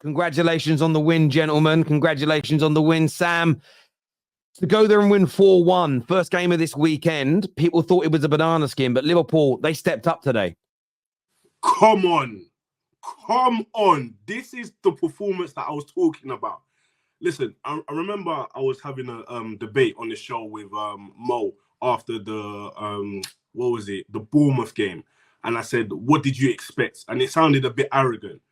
Congratulations on the win, gentlemen. Congratulations on the win, Sam. To go there and win 4-1, first game of this weekend, people thought it was a banana skin, but Liverpool, they stepped up today. Come on. This is the performance that I was talking about. Listen, I remember I was having a debate on the show with Mo after the, the Bournemouth game. And I said, what did you expect? And it sounded a bit arrogant.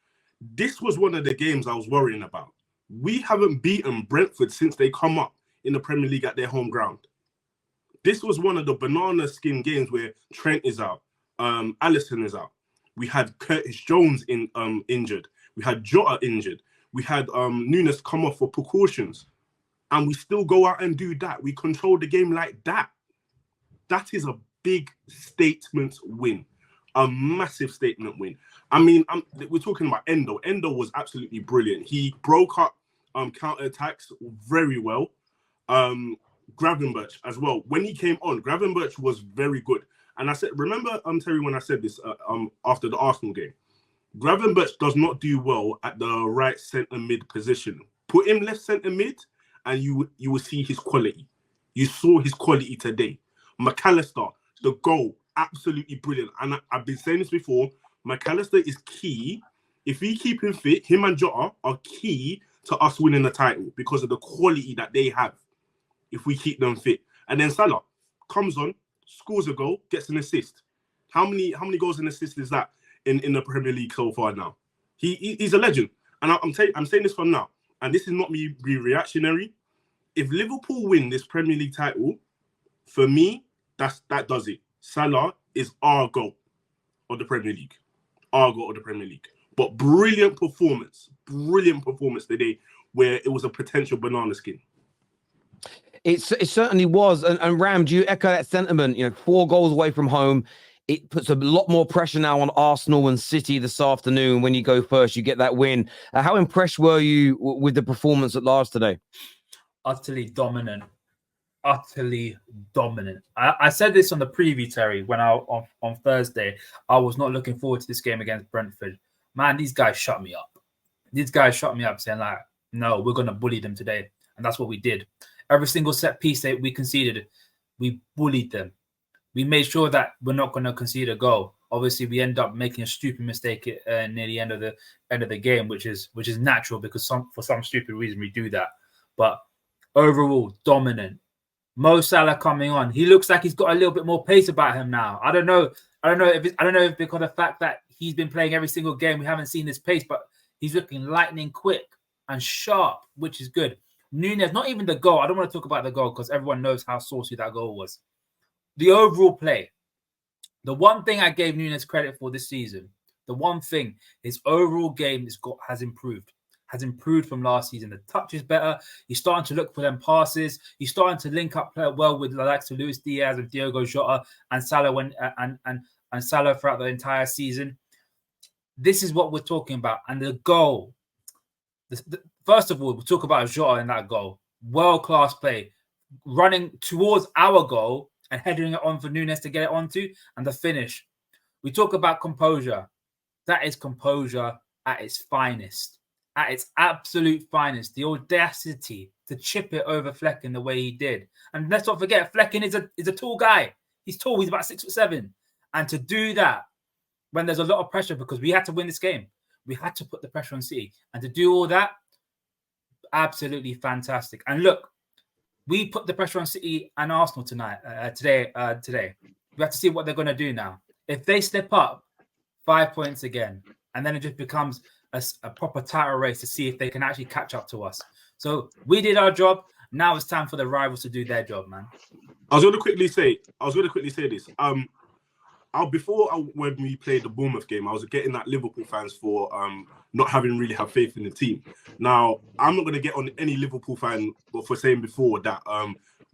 This was one of the games I was worrying about. We haven't beaten Brentford since they come up in the Premier League at their home ground. This was one of the banana skin games where Trent is out, Alisson is out. We had Curtis Jones injured. We had Jota injured. We had Nunes come off for precautions. And we still go out and do that. We control the game like that. That is a big statement win. A massive statement win. I mean, we're talking about Endo. Endo was absolutely brilliant. He broke up counter-attacks very well. Gravenberch as well. When he came on, Gravenberch was very good. And I said, remember, Terry, when I said this after the Arsenal game, Gravenberch does not do well at the right centre mid position. Put him left centre mid, and you will see his quality. You saw his quality today. McAllister, the goal, absolutely brilliant. And I've been saying this before. McAllister is key. If we keep him fit, him and Jota are key to us winning the title because of the quality that they have. If we keep them fit, and then Salah comes on, scores a goal, gets an assist. How many goals and assists is that in the Premier League so far now? He's a legend, and I'm saying this for now, and this is not me being reactionary. If Liverpool win this Premier League title, for me, that does it. Salah is our goal of the Premier League, But brilliant performance today, where it was a potential banana skin. It certainly was. And Ram, do you echo that sentiment? 4 goals away from home. It puts a lot more pressure now on Arsenal and City this afternoon. When you go first, you get that win. How impressed were you with the performance at large today? Utterly dominant. I said this on the preview, Terry, when on Thursday. I was not looking forward to this game against Brentford. Man, these guys shut me up. Saying like, no, we're going to bully them today. And that's what we did. Every single set piece that we conceded, we bullied them. We made sure that we're not going to concede a goal. Obviously, we end up making a stupid mistake near the end of the game, which is natural because for some stupid reason we do that. But overall, dominant. Mo Salah coming on, he looks like he's got a little bit more pace about him now. I don't know if because of the fact that he's been playing every single game, we haven't seen this pace, but he's looking lightning quick and sharp, which is good. Nunes, not even the goal. I don't want to talk about the goal because everyone knows how saucy that goal was. The overall play. The one thing I gave Nunes credit for this season, the one thing, his overall game has improved. Has improved from last season. The touch is better. He's starting to look for them passes. He's starting to link up well with the likes of Luis Diaz and Diogo Jota and Salah and Salah throughout the entire season. This is what we're talking about. And the goal. First of all, we'll talk about Jota in that goal. World-class play. Running towards our goal and heading it on for Nunes to get it onto. And the finish. We talk about composure. That is composure at its finest. At its absolute finest. The audacity to chip it over Flecken the way he did. And let's not forget, Flecken is a tall guy. He's tall. He's about 6'7". And to do that when there's a lot of pressure, because we had to win this game. We had to put the pressure on City. And to do all that, absolutely fantastic. And look, we put the pressure on City and Arsenal today. We have to see what they're going to do now. If they step up 5 points again, and then it just becomes a proper title race to see if they can actually catch up to us. So we did our job. Now it's time for the rivals to do their job, man. I was going to quickly say this. When we played the Bournemouth game, I was getting at Liverpool fans for not having really have faith in the team. Now, I'm not going to get on any Liverpool fan for saying before that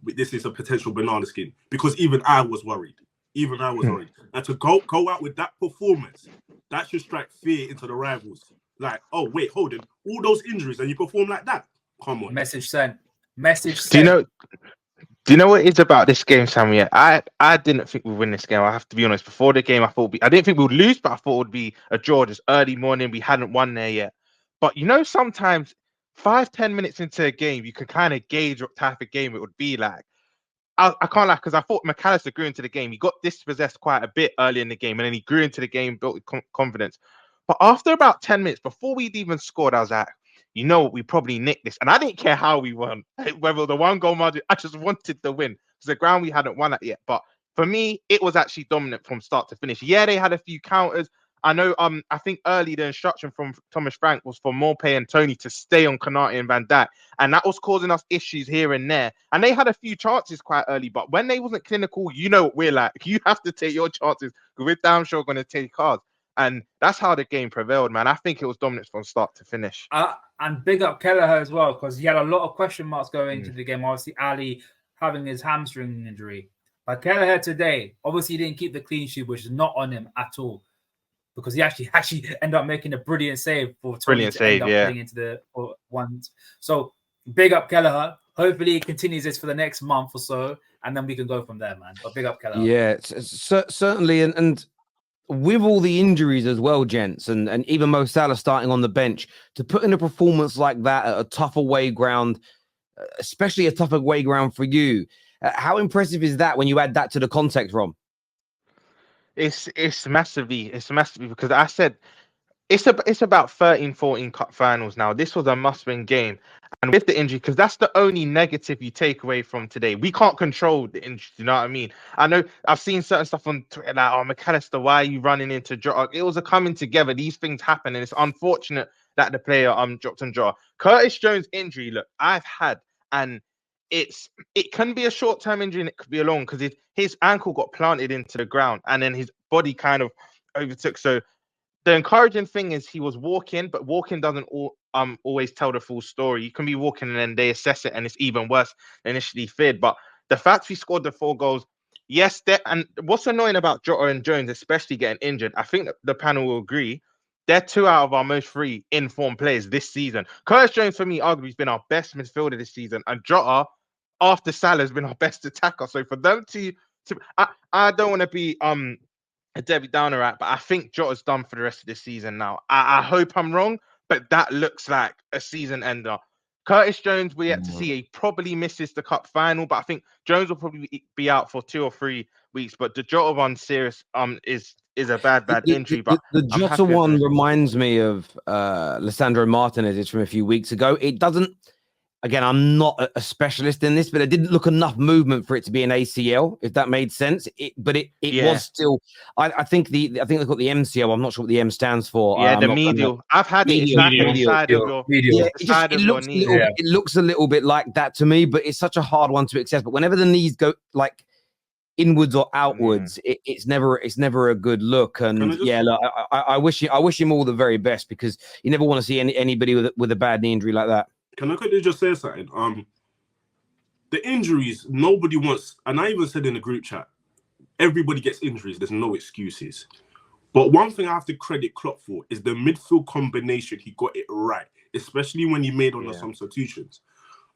this is a potential banana skin, because even I was worried. And to go out with that performance, that should strike fear into the rivals. Like, oh, wait, hold it. All those injuries and you perform like that? Come on. Message sent. Do you know what it's about this game, Samuel? I didn't think we'd win this game. I have to be honest. Before the game, I didn't think we would lose, but I thought it would be a draw. Just early morning, we hadn't won there yet. But you know, sometimes 5-10 minutes into a game, you can kind of gauge what type of game it would be like. I can't lie, because I thought McAllister grew into the game. He got dispossessed quite a bit early in the game, and then he grew into the game, built confidence. But after about 10 minutes, before we'd even scored, I was like, you know what, we probably nicked this. And I didn't care how we won, whether the 1 goal margin, I just wanted the win. It's the ground we hadn't won at yet. But for me, it was actually dominant from start to finish. Yeah, they had a few counters. I know, I think early the instruction from Thomas Frank was for Morpay and Tony to stay on Konate and Van Dijk. And that was causing us issues here and there. And they had a few chances quite early, but when they wasn't clinical, you know what we're like. You have to take your chances because we're damn sure going to take ours. And that's how the game prevailed, man. I think it was dominant from start to finish. And big up Kelleher as well, because he had a lot of question marks going into the game. Obviously, Ali having his hamstring injury. But Kelleher today, obviously, he didn't keep the clean sheet, which is not on him at all, because he actually ended up making a brilliant save for Tony to end up putting into the ones. So big up Kelleher. Hopefully, he continues this for the next month or so, and then we can go from there, man. But big up Kelleher. Yeah, certainly, and with all the injuries as well, gents, and even Mo Salah starting on the bench, to put in a performance like that at a tough away ground, especially a tough away ground for you, how impressive is that when you add that to the context, Rom? It's massively because I said it's about 13-14 cup finals now. This was a must-win game. And with the injury, because that's the only negative you take away from today. We can't control the injury, you know what I mean? I know I've seen certain stuff on Twitter like, oh, McAllister, why are you running into Jota? It was a coming together. These things happen, and it's unfortunate that the player dropped on Jota. Curtis Jones' injury, look, I've had, and it can be a short-term injury and it could be a long, because his ankle got planted into the ground and then his body kind of overtook. So the encouraging thing is he was walking, but walking doesn't always tell the full story. You can be walking and then they assess it and it's even worse than initially feared. But the fact we scored the 4 goals, yes, and what's annoying about Jota and Jones, especially getting injured, I think that the panel will agree, they're 2 out of our most 3 in-form players this season. Curtis Jones, for me, arguably, has been our best midfielder this season, and Jota, after Salah, has been our best attacker. So for them to I don't want to be a Debbie Downer at, but I think Jota's done for the rest of the season now. I hope I'm wrong, but that looks like a season ender. Curtis Jones, we're yet to see. He probably misses the cup final, but I think Jones will probably be out for 2 or 3 weeks. But the Jota one, serious, is a bad injury. But the Jota one reminds me of Lissandro Martinez. It's from a few weeks ago. It doesn't. Again, I'm not a specialist in this, but it didn't look enough movement for it to be an ACL, if that made sense. But it was still. I think they've got the MCL. I'm not sure what the M stands for. Yeah, the medial. I've had it. It's like the side of your medial. It looks a little bit like that to me, but it's such a hard one to access. But whenever the knees go like inwards or outwards, it's never a good look. And look, I wish him all the very best, because you never want to see anybody with a bad knee injury like that. Can I quickly just say something? The injuries, nobody wants, and I even said in the group chat, everybody gets injuries. There's no excuses. But one thing I have to credit Klopp for is the midfield combination. He got it right, especially when he made on the substitutions.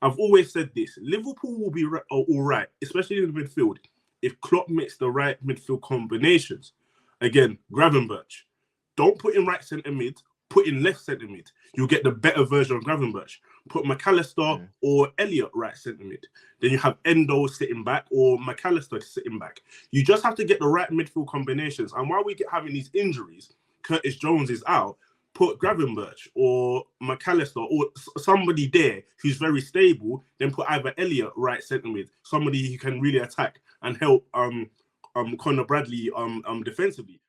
I've always said this: Liverpool will be all right, especially in the midfield, if Klopp makes the right midfield combinations. Again, Gravenberch, don't put in right centre mid. Put in left centre mid, you'll get the better version of Gravenberch. Put McAllister or Elliott right centre mid. Then you have Endo sitting back or McAllister sitting back. You just have to get the right midfield combinations. And while we get having these injuries, Curtis Jones is out, put Gravenberch or McAllister or somebody there who's very stable, then put either Elliott right centre mid, somebody who can really attack and help Conor Bradley defensively.